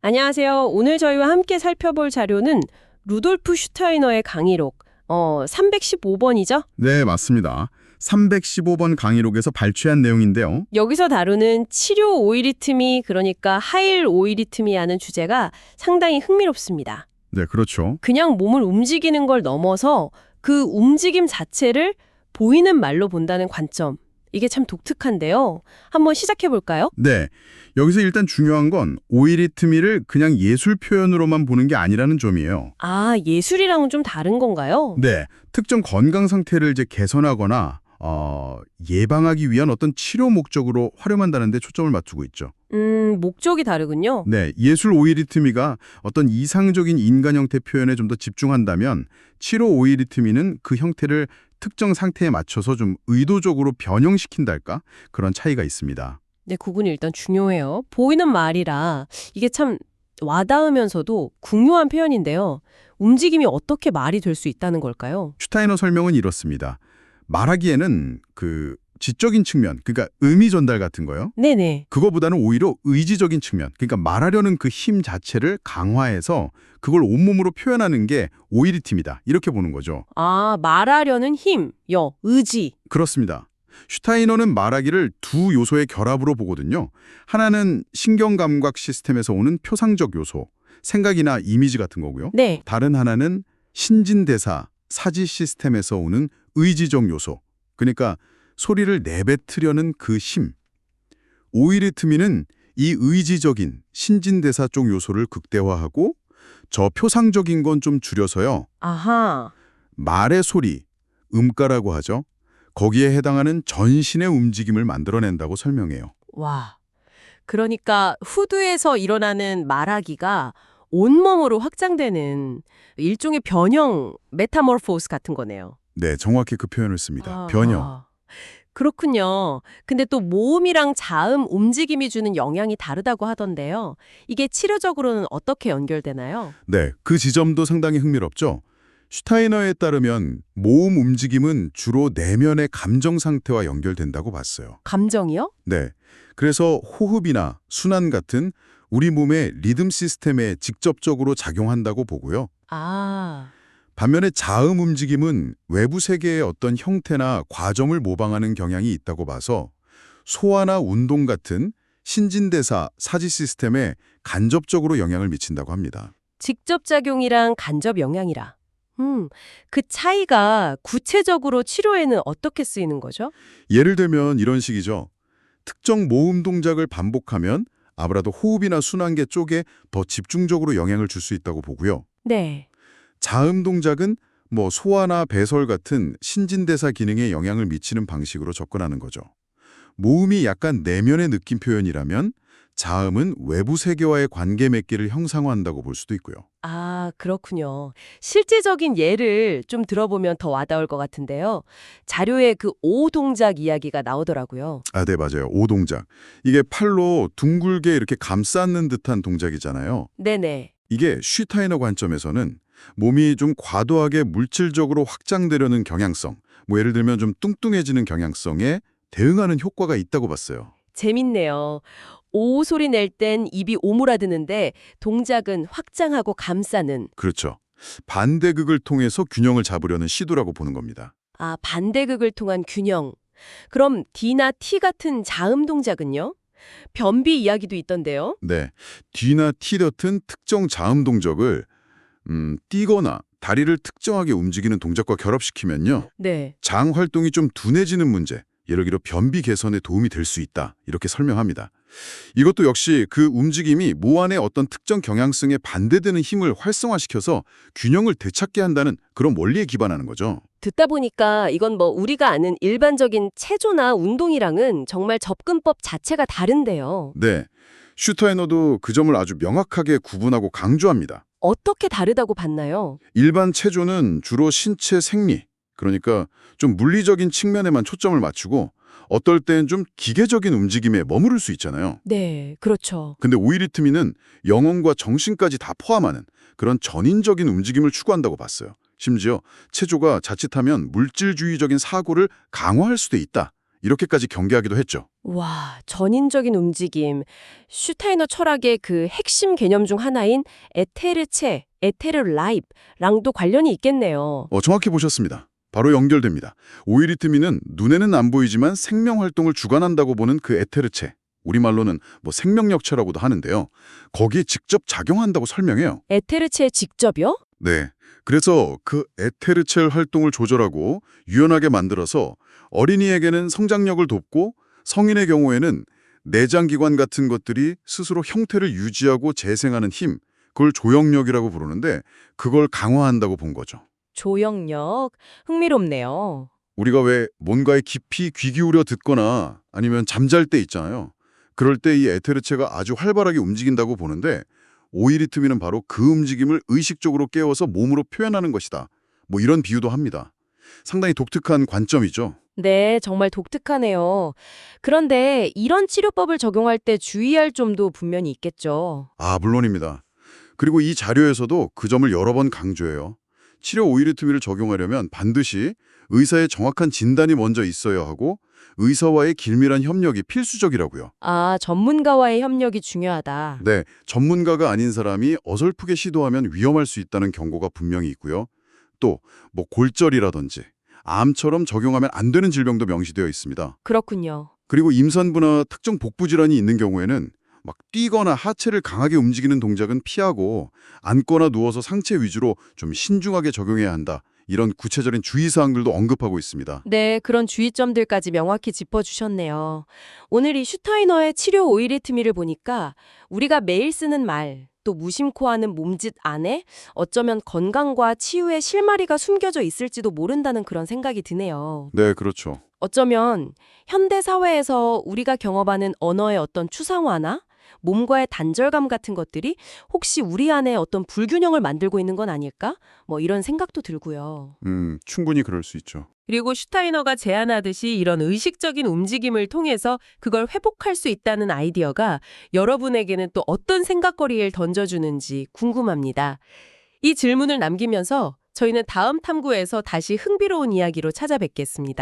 안녕하세요. 오늘 저희와 함께 살펴볼 자료는 루돌프 슈타이너의 강의록 315번이죠? 네, 맞습니다. 315번 강의록에서 발췌한 내용인데요. 여기서 다루는 치료 오이리트미, 그러니까 하일 오이리트미라는 주제가 상당히 흥미롭습니다. 네, 그렇죠. 그냥 몸을 움직이는 걸 넘어서 그 움직임 자체를 보이는 말로 본다는 관점. 이게 참 독특한데요. 한번 시작해 볼까요? 네, 여기서 일단 중요한 건 오이리트미를 그냥 예술 표현으로만 보는 게 아니라는 점이에요. 아, 예술이랑은 좀 다른 건가요? 네, 특정 건강 상태를 개선하거나 예방하기 위한 어떤 치료 목적으로 활용한다는 데 초점을 맞추고 있죠. 목적이 다르군요. 네, 예술 오이리트미가 어떤 이상적인 인간 형태 표현에 좀 더 집중한다면 치료 오이리트미는 그 형태를 특정 상태에 맞춰서 좀 의도적으로 변형시킨달까? 그런 차이가 있습니다. 네, 구분이 일단 중요해요. 보이는 말이라 이게 참 와닿으면서도 궁요한 표현인데요. 움직임이 어떻게 말이 될 수 있다는 걸까요? 슈타이너 설명은 이렇습니다. 말하기에는 그 지적인 측면, 그러니까 의미 전달 같은 거요. 네네. 그거보다는 오히려 의지적인 측면, 그러니까 말하려는 그 힘 자체를 강화해서 그걸 온몸으로 표현하는 게 오이리트미다. 이렇게 보는 거죠. 아, 말하려는 힘, 의지. 그렇습니다. 슈타이너는 말하기를 두 요소의 결합으로 보거든요. 하나는 신경감각 시스템에서 오는 표상적 요소, 생각이나 이미지 같은 거고요. 네. 다른 하나는 신진대사, 사지 시스템에서 오는 의지적 요소, 그러니까 소리를 내뱉으려는 그 힘. 오이리트미는 이 의지적인 신진대사 쪽 요소를 극대화하고 저 표상적인 건 좀 줄여서요. 아하. 말의 소리, 음가라고 하죠. 거기에 해당하는 전신의 움직임을 만들어낸다고 설명해요. 와. 그러니까 후두에서 일어나는 말하기가 온몸으로 확장되는 일종의 변형, 메타모르포스 같은 거네요. 네, 정확히 그 표현을 씁니다. 아, 변형. 아. 그렇군요. 근데 또 모음이랑 자음 움직임이 주는 영향이 다르다고 하던데요. 이게 치료적으로는 어떻게 연결되나요? 네, 그 지점도 상당히 흥미롭죠. 슈타이너에 따르면 모음 움직임은 주로 내면의 감정 상태와 연결된다고 봤어요. 감정이요? 네, 그래서 호흡이나 순환 같은 우리 몸의 리듬 시스템에 직접적으로 작용한다고 보고요. 아, 반면에 자음 움직임은 외부 세계의 어떤 형태나 과정을 모방하는 경향이 있다고 봐서 소화나 운동 같은 신진대사, 사지 시스템에 간접적으로 영향을 미친다고 합니다. 직접작용이랑 간접 영향이라. 그 차이가 구체적으로 치료에는 어떻게 쓰이는 거죠? 예를 들면 이런 식이죠. 특정 모음 동작을 반복하면 아무래도 호흡이나 순환계 쪽에 더 집중적으로 영향을 줄 수 있다고 보고요. 네. 자음 동작은 소화나 배설 같은 신진대사 기능에 영향을 미치는 방식으로 접근하는 거죠. 모음이 약간 내면의 느낌 표현이라면 자음은 외부 세계와의 관계 맺기를 형상화한다고 볼 수도 있고요. 아, 그렇군요. 실제적인 예를 좀 들어보면 더 와닿을 것 같은데요. 자료에 그 오 동작 이야기가 나오더라고요. 아, 네, 맞아요. 오 동작. 이게 팔로 둥글게 이렇게 감싸는 듯한 동작이잖아요. 네네. 이게 슈타이너 관점에서는 몸이 좀 과도하게 물질적으로 확장되려는 경향성, 예를 들면 좀 뚱뚱해지는 경향성에 대응하는 효과가 있다고 봤어요. 재밌네요. 오 소리 낼 땐 입이 오므라드는데 동작은 확장하고 감싸는. 그렇죠. 반대극을 통해서 균형을 잡으려는 시도라고 보는 겁니다. 아, 반대극을 통한 균형. 그럼 D나 T 같은 자음 동작은요? 변비 이야기도 있던데요. 네, 뒤나 티 같은 특정 자음 동작을 뛰거나 다리를 특정하게 움직이는 동작과 결합시키면요. 네. 장 활동이 좀 둔해지는 문제, 예를 들어 변비 개선에 도움이 될 수 있다. 이렇게 설명합니다. 이것도 역시 그 움직임이 모 안의 어떤 특정 경향성에 반대되는 힘을 활성화시켜서 균형을 되찾게 한다는 그런 원리에 기반하는 거죠. 듣다 보니까 이건 뭐 우리가 아는 일반적인 체조나 운동이랑은 정말 접근법 자체가 다른데요. 네, 슈타이너도 그 점을 아주 명확하게 구분하고 강조합니다. 어떻게 다르다고 봤나요? 일반 체조는 주로 신체 생리, 그러니까 좀 물리적인 측면에만 초점을 맞추고 어떨 땐 좀 기계적인 움직임에 머무를 수 있잖아요. 네, 그렇죠. 근데 오이리트미는 영혼과 정신까지 다 포함하는 그런 전인적인 움직임을 추구한다고 봤어요. 심지어 체조가 자칫하면 물질주의적인 사고를 강화할 수도 있다. 이렇게까지 경계하기도 했죠. 와, 전인적인 움직임. 슈타이너 철학의 그 핵심 개념 중 하나인 에테르체, 에테르라입랑도 관련이 있겠네요. 정확히 보셨습니다. 바로 연결됩니다. 오이리트미는 눈에는 안 보이지만 생명 활동을 주관한다고 보는 그 에테르체, 우리말로는 생명력체라고도 하는데요. 거기에 직접 작용한다고 설명해요. 에테르체에 직접요? 네. 그래서 그 에테르체 활동을 조절하고 유연하게 만들어서 어린이에게는 성장력을 돕고 성인의 경우에는 내장기관 같은 것들이 스스로 형태를 유지하고 재생하는 힘, 그걸 조형력이라고 부르는데 그걸 강화한다고 본 거죠. 조형력. 흥미롭네요. 우리가 왜 뭔가에 깊이 귀 기울여 듣거나 아니면 잠잘 때 있잖아요. 그럴 때 이 에테르체가 아주 활발하게 움직인다고 보는데 오이리트미는 바로 그 움직임을 의식적으로 깨워서 몸으로 표현하는 것이다. 뭐 이런 비유도 합니다. 상당히 독특한 관점이죠. 네, 정말 독특하네요. 그런데 이런 치료법을 적용할 때 주의할 점도 분명히 있겠죠. 물론입니다. 그리고 이 자료에서도 그 점을 여러 번 강조해요. 치료 오이리트미를 적용하려면 반드시 의사의 정확한 진단이 먼저 있어야 하고 의사와의 긴밀한 협력이 필수적이라고요. 아, 전문가와의 협력이 중요하다. 네, 전문가가 아닌 사람이 어설프게 시도하면 위험할 수 있다는 경고가 분명히 있고요. 또 골절이라든지 암처럼 적용하면 안 되는 질병도 명시되어 있습니다. 그렇군요. 그리고 임산부나 특정 복부 질환이 있는 경우에는 막 뛰거나 하체를 강하게 움직이는 동작은 피하고 앉거나 누워서 상체 위주로 좀 신중하게 적용해야 한다. 이런 구체적인 주의사항들도 언급하고 있습니다. 네, 그런 주의점들까지 명확히 짚어주셨네요. 오늘 이 슈타이너의 치료 오이리트미를 보니까 우리가 매일 쓰는 말, 또 무심코 하는 몸짓 안에 어쩌면 건강과 치유의 실마리가 숨겨져 있을지도 모른다는 그런 생각이 드네요. 네, 그렇죠. 어쩌면 현대 사회에서 우리가 경험하는 언어의 어떤 추상화나 몸과의 단절감 같은 것들이 혹시 우리 안에 어떤 불균형을 만들고 있는 건 아닐까? 뭐 이런 생각도 들고요. 충분히 그럴 수 있죠. 그리고 슈타이너가 제안하듯이 이런 의식적인 움직임을 통해서 그걸 회복할 수 있다는 아이디어가 여러분에게는 또 어떤 생각거리를 던져주는지 궁금합니다. 이 질문을 남기면서 저희는 다음 탐구에서 다시 흥미로운 이야기로 찾아뵙겠습니다.